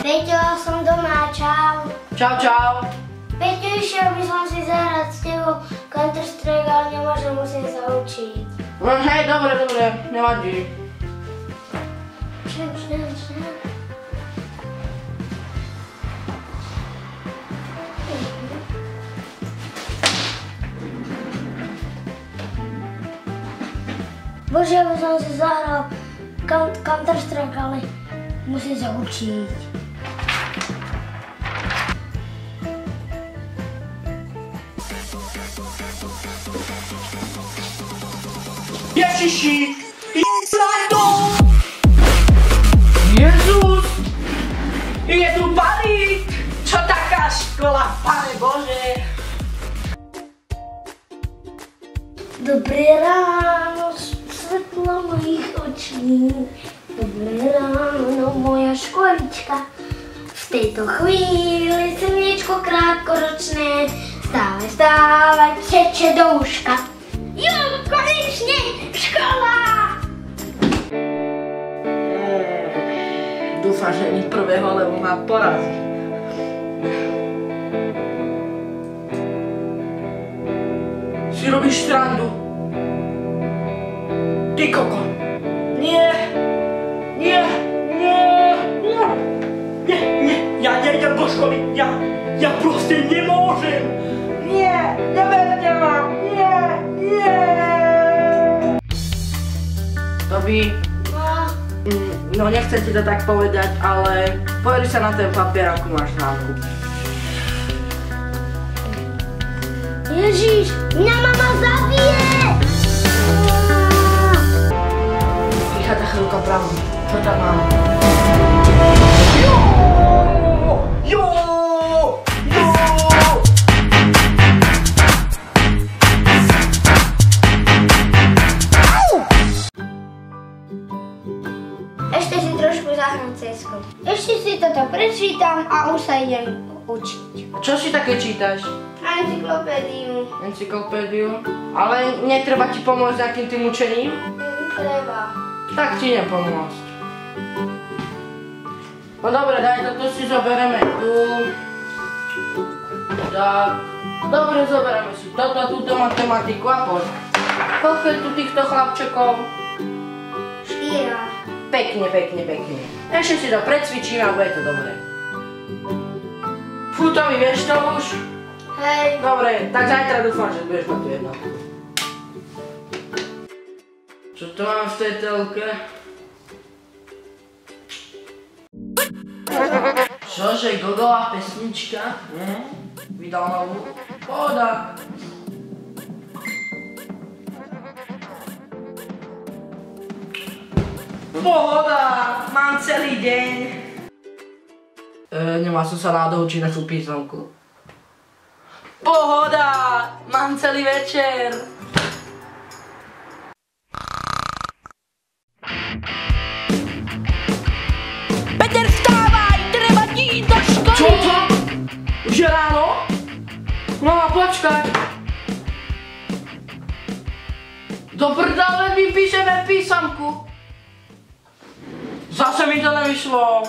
Peťo, som doma, čau. Čau, čau. Peťo, išiel by som si zahrať s tebou Counter-Strike, ale nemôžem, musím sa učiť. No hej, dobre, nevadí. Bože, aby som si zahral Counter-Strike, ale musím sa učiť. Ježiši! Jezus! Je tu balík! Čo taká škola, Pane Bože? Dobré ráno, svetlo mojich očí. Dobré ráno, moja školička. V tejto chvíli slniečko krátkoročné. Stávaj, teče do uška. Jo, konečne, škola! Dúfam, že mi prvého, lebo ma porazí. Si robíš srandu. Ty koko. Nie. Ja nejdem do školy. Ja proste nemôžem. Nie, neberte ma. Nie. Tobi, no nechcem ti to tak povedať, ale pozri sa na ten papier, ako máš známku. Ježiš, mňa mama zabije! Vychádza chvíľka pravdy. Čo tam mám? Jo! Ešte si trošku zahrám CS-ko. Ešte si toto prečítam a už sa idem učiť. Čo si také čítaš? Encyklopédiu? Ale netreba ti pomôcť nejakým tým učením? Treba. Tak ti nepomôcť. No dobre, daj, toto si zoberieme tu. Tak. Dobre, zoberieme si túto matematiku a poď. Koľko je tu týchto chlapčekov? 4. Pekne. Ešte si to precvičíme a bude to dobré. Futovi, vieš to už? Hej. Dobre, tak zajtra dúfam, že budeš mať tú jednotku. Čo to mám v tej telke? Čože, Gogová pesnička? Vydal novú? Pohoda. Pohoda, mám celý deň. Nemal som sa náhodou učiť na tú písomku. Pohoda, mám celý večer. Peter, vstávaj, treba ti ísť do školy. Čo to? Už je ráno? Mama, počkaj. Do prdele, vypíšeme písomku. Zase mi to nevyšlo.